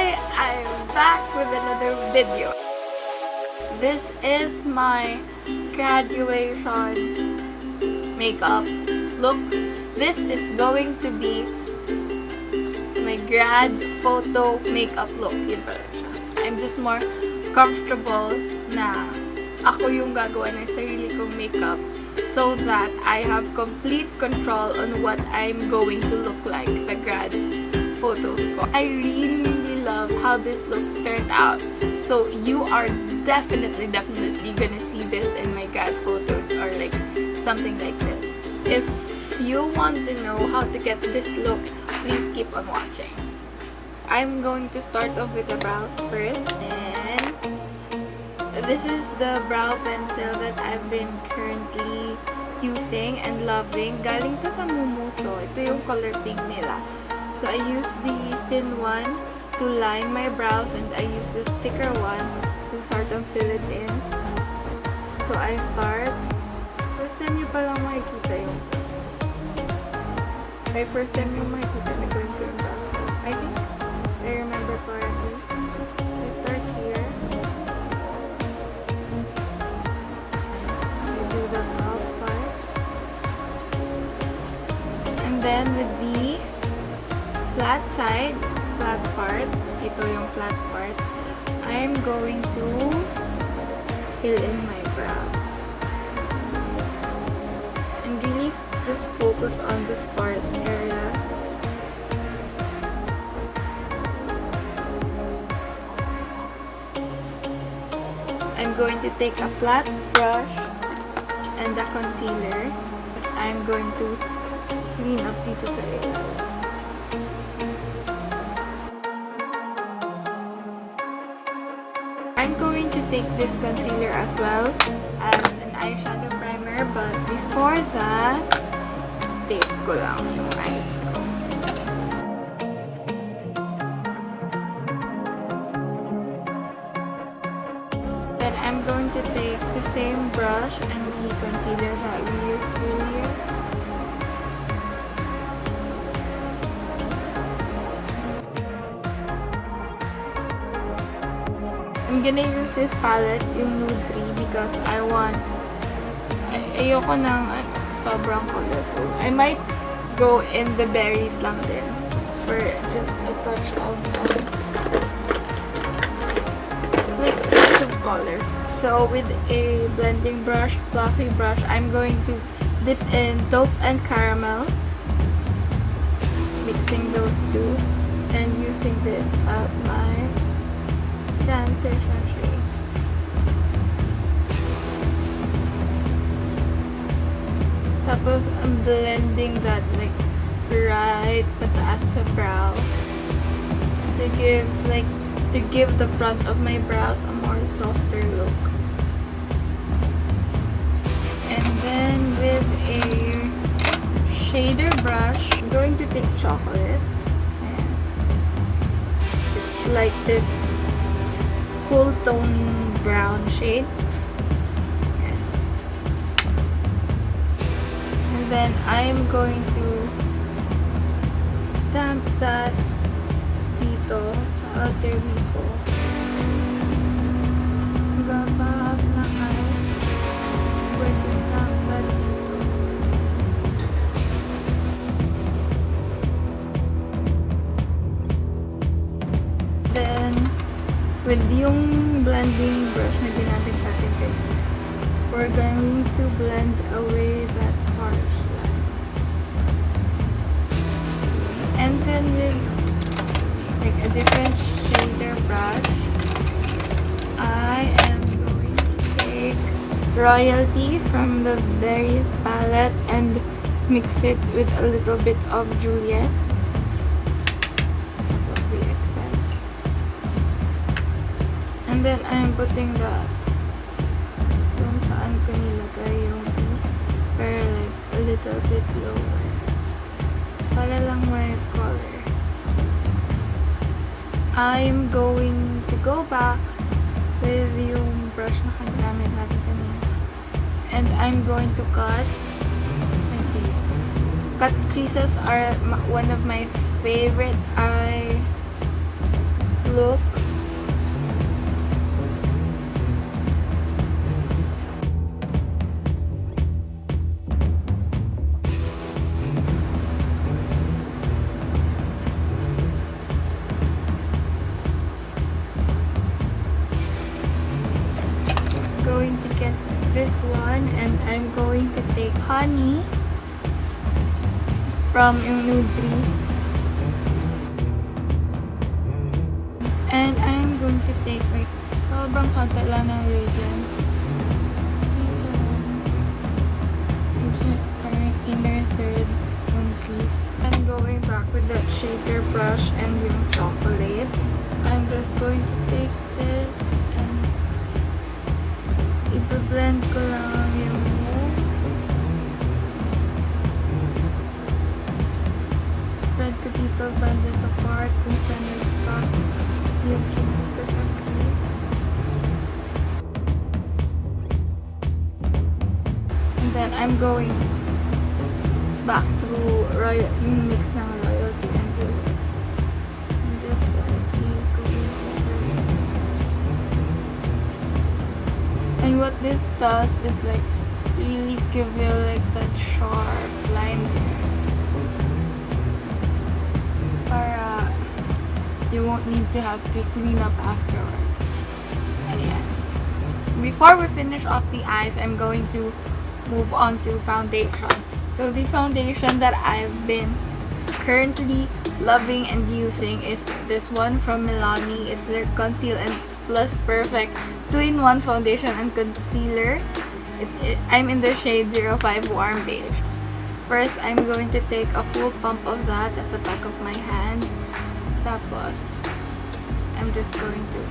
Hi! I'm back with another video. This is my graduation makeup look. This is going to be my grad photo makeup look. Yun pala siya. I'm just more comfortable na ako yung gagawa ng sarili kong makeup so that I have complete control on what I'm going to look like sa grad photos ko. I really love how this look turned out. So you are definitely gonna see this in my grad photos or like something like this. If you want to know how to get this look, please keep on watching. I'm going to start off with the brows first, and this is the brow pencil that I've been currently using and loving. Galing to sa Mumuso. Ito yung color pink nila. So I use the thin one to line my brows, and I use the thicker one to sort of fill it in. So I start. First time nyo palang makikita yung brows. Okay, first time nyo makikita na gawin ko yung brows ko. I think I remember correctly. I start here. I do the top part. And then with the flat side, flat part, ito yung flat part, I'm going to fill in my brows. And really just focus on the sparse areas. I'm going to take a flat brush and a concealer. I'm going to clean up dito sa area. I'm going to take this concealer as well as an eyeshadow primer, but before that, tape ko lang yung eyes ko. Then I'm going to take the same brush and the concealer that we used earlier. I'm gonna use this palette, yung Nude 3, because I want, ayoko ng sobrang colorful. I might go in the berries lang din for just a touch of like touch of color. So with a blending brush, fluffy brush, I'm going to dip in taupe and caramel, mixing those two, and using this as my transition shade. Tapos, I'm blending that like right pataas sa brow to give the front of my brows a more softer look. And then with a shader brush, I'm going to take chocolate. And it's like this cool tone brown shade, and then I'm going to stamp that dito sa outer V ko hanggang sa half na eye. I'm going to stamp that dito. Then with yung blending brush na ginamit natin kanina, we're going to blend away that harsh line. And then with like a different shader brush, I am going to take Royalty from the Berries Palette and mix it with a little bit of Juliet. And then I'm putting that kung saan ko nilagay yung pero like a little bit lower para lang may color. I'm going to go back with yung brush na ginamit natin kanina, and I'm going to cut like this. Cut creases are one of my favorite eye look. Going to get this one, and I'm going to take Honey from yung Nude 3. And I'm going to take, like, sobrang konti lang ng Revlon. Parang inner third yung crease. I'm going back with that shaker brush and yung chocolate. I'm just going to take this and ipa-blend ko lang yung blend ko dito, banda sa part kung saan nag-stop yung kinig ko sa crease. And then I'm going back to yung mix ng Royalty and Jewel. And just lightly going over it. And what this does is like really give you like that sharp line there. Para you won't need to have to clean up afterwards. And yeah. Before we finish off the eyes, I'm going to move on to foundation. So the foundation that I've been currently loving and using is this one from Milani. It's their Conceal and Plus Perfect 2-in-1 foundation and concealer. I'm in the shade 05 Warm Beige. First, I'm going to take a full pump of that at the back of my hand. Tapos, I'm just going to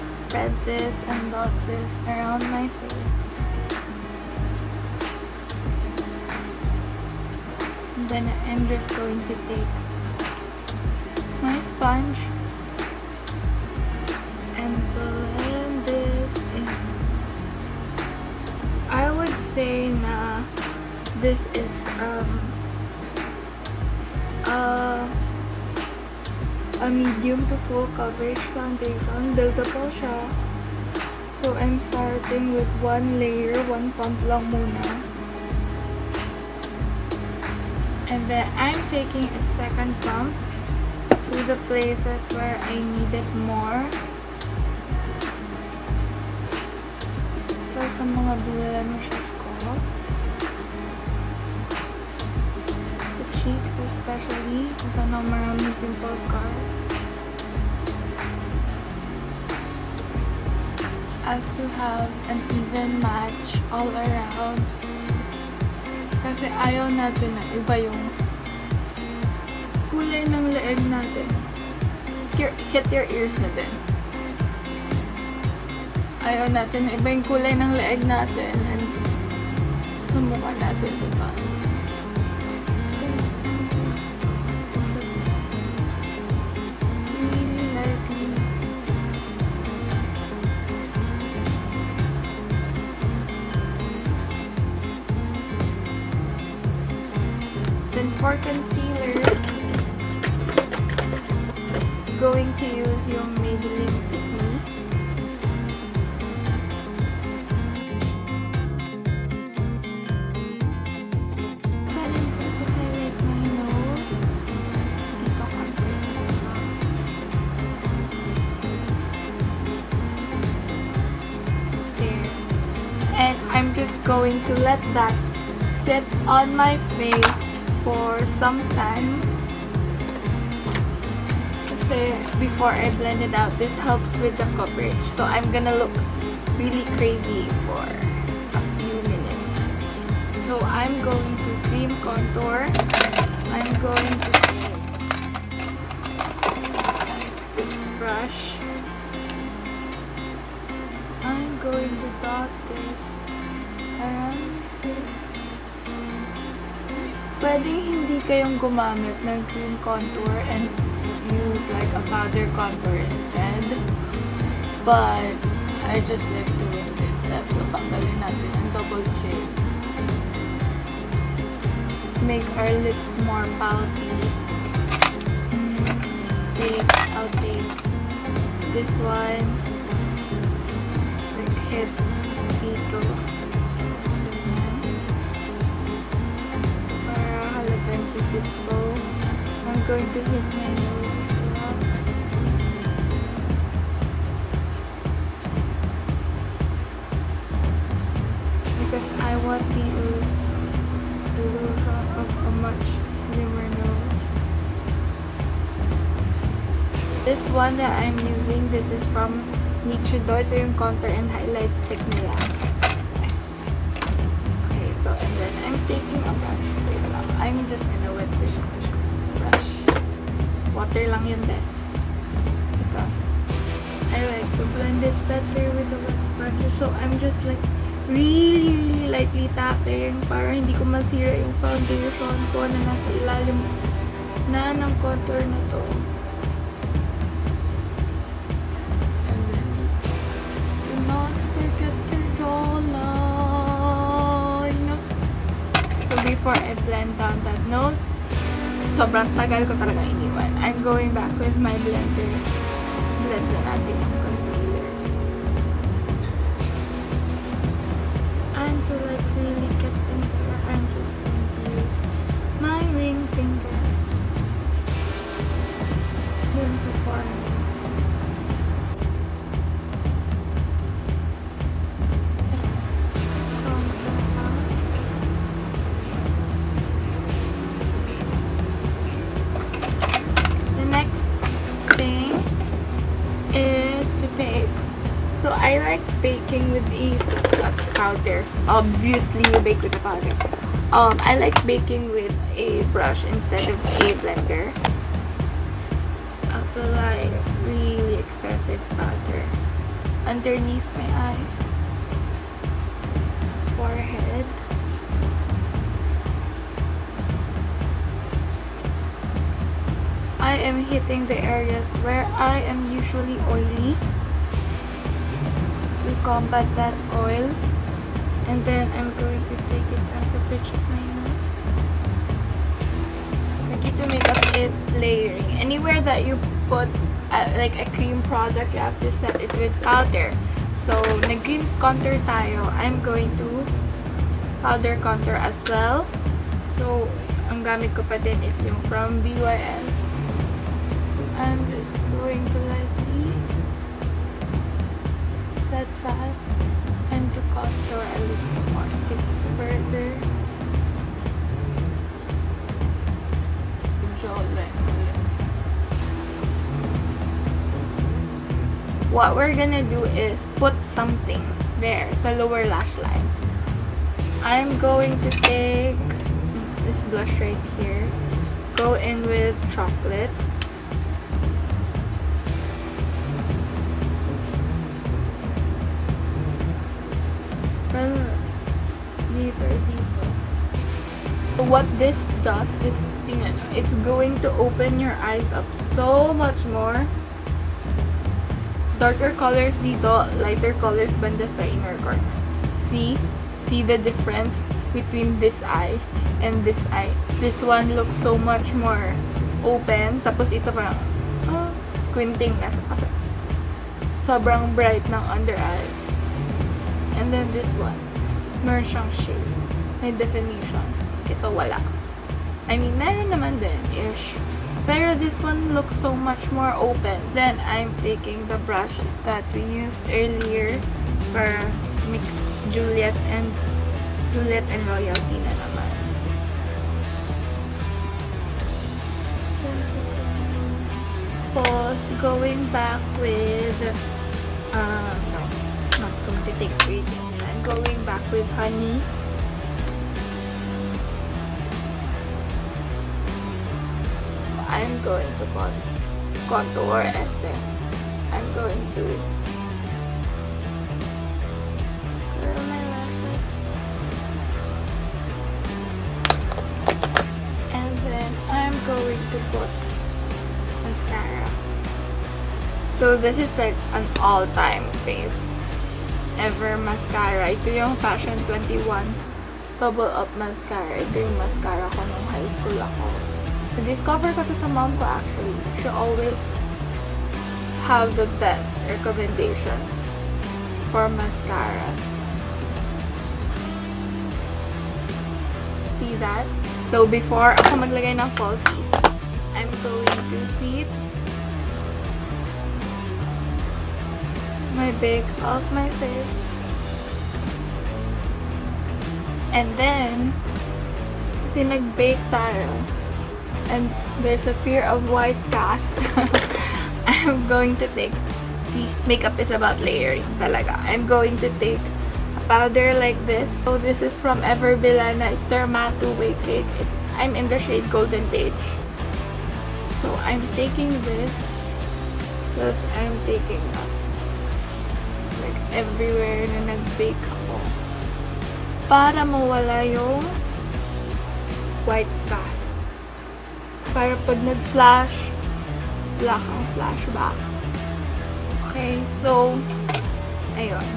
spread this and dot this around my face. And then I'm just going to take my sponge and blend this in. I would say na this is a medium to full coverage foundation. Buildable siya. So I'm starting with one layer, one pump lang muna. And then I'm taking a second pump to the places where I need it more. Like ang mga blemishes ko. The cheeks especially, kung saan ako maraming pimple scars. As to have an even match all around. Kasi ayaw natin na iba yung kulay ng leeg natin. Hit your ears na din. Ayaw natin na iba yung kulay ng leeg natin and sa mukha natin, diba? So, really lightly. Then for concealer, going to use yung Maybelline Fit. And I'm just going to let that sit on my face for some time. Kasi before I blend it out, this helps with the coverage. So I'm gonna look really crazy for a few minutes. So I'm going to cream contour. I'm going to take this brush. I'm going to dot this around this. Pwedeng hindi kayong gumamit ng cream contour and use like a powder contour instead. But I just like doing this step. So tanggalin natin ang double shade. Let's make our lips more pouty. I'll take this one, like head dito. Para halatang cupid's bow. I'm going to hit my nose as well. Because I want the illusion of a much slimmer nose. This one that I'm using, this is from Nichicdo. Ito yung contour and highlight stick nila. Okay, so and then I'm taking a brush. Wait lang. I'm just gonna wet this brush. Water lang yun, bes. Because I like to blend it better with the wet sponge. So I'm just like really lightly tapping para hindi ko masira yung foundation ko na nasa ilalim na ng contour na to. And then, do not forget your jawline. So before I blend down that nose, sobrang tagal ko talaga iniwan. I'm going back with my blender. Blend na natin yung concealer. And to like really get into the I'm just going to use my ring finger. Dun sa corner. The next thing is to bake. So I like baking with a powder. Obviously, you bake with a powder. I like baking with a brush instead of a blender. Apply really excessive powder underneath my eye, forehead. I am hitting the areas where I am usually oily to combat that oil, and then I'm going to take it at the bridge of my nose. The key to makeup is layering. Anywhere that you put like a cream product, you have to set it with powder. So, nag-green contour tayo. I'm going to powder contour as well. So, ang gamit ko pa din is yung from BYS. I'm just going to lightly set that and to contour a little more, a bit further. Jawline. What we're gonna do is put something there sa lower lash line. I'm going to take this blush right here, go in with chocolate. Deeper. So what this does is, it's going to open your eyes up so much more. Darker colors dito, lighter colors banda sa inner corner. See the difference between this eye and this eye. This one looks so much more open. Tapos ito parang squinting na siya kasi sobrang bright ng under eye. And then this one, meron siyang shade. May definition. Ito wala. I mean, meron naman din ish. Pero this one looks so much more open. Then I'm taking the brush that we used earlier for mix Juliet and Royalty na naman. Pause, going back with no, not going to take readings. I'm going back with Honey. I'm going to contour and then I'm going to curl my lashes. And then I'm going to put mascara. So this is like an all-time fave ever mascara. Ito yung Fashion 21 Double Up Mascara. Ito yung mascara ko nung high school ako. Na-discover ko to sa mom ko actually. She always have the best recommendations for mascaras. See that? So before ako maglagay ng falsies, I'm going to sweep my bake off my face. And then, kasi nag-bake tayo, and there's a fear of white cast, I'm going to take, see, makeup is about layering talaga. I'm going to take a powder like this. So this is from Bilena. It's their matte two-way cake. I'm in the shade Golden Beige. So I'm taking this, plus I'm taking that. Like everywhere na nag-bake ako. Para mawala yung white cast. Para pag nag-flash, wala kang flashback. Okay, so, ayun.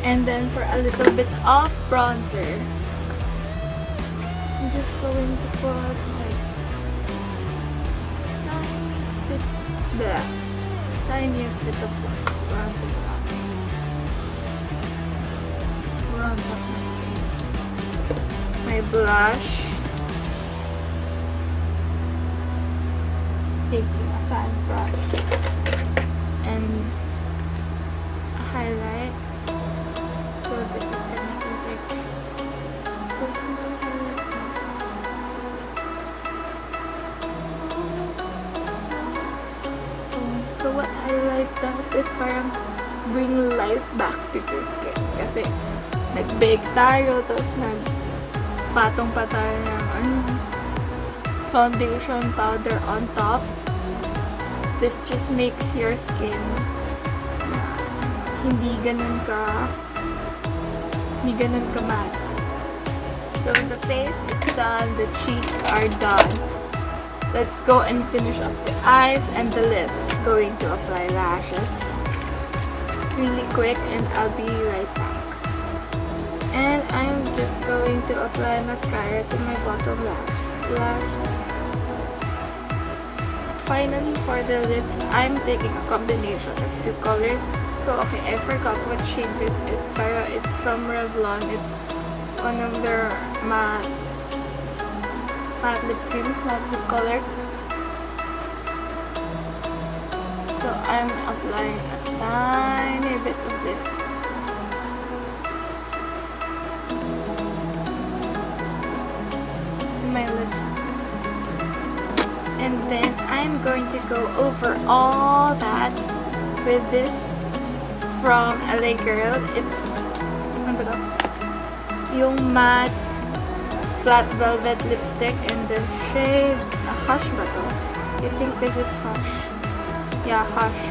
And then for a little bit of bronzer, I'm just going to put like tiniest bit of bronzer around my face. My blush, taking a fan brush, and a highlight. So this is gonna be like so what highlight does is parang bring life back to your skin. Kasi nag-bake tayo, tapos nagpatong pa tayo ng foundation powder on top. This just makes your skin hindi ganun ka matte. So the face is done, the cheeks are done. Let's go and finish up the eyes and the lips. Going to apply lashes really quick, and I'll be right back. And I'm just going to apply mascara to my bottom lash. Finally, for the lips, I'm taking a combination of two colors. So, okay, I forgot what shade this is, pero it's from Revlon. It's one of their matte lip creams, matte lip color. So, I'm applying a tiny bit of this. My lips, and then I'm going to go over all that with this from LA Girl. It's ano ba to? Yung matte flat velvet lipstick, and the shade Hush ba to? I think this is Hush. Yeah, Hush.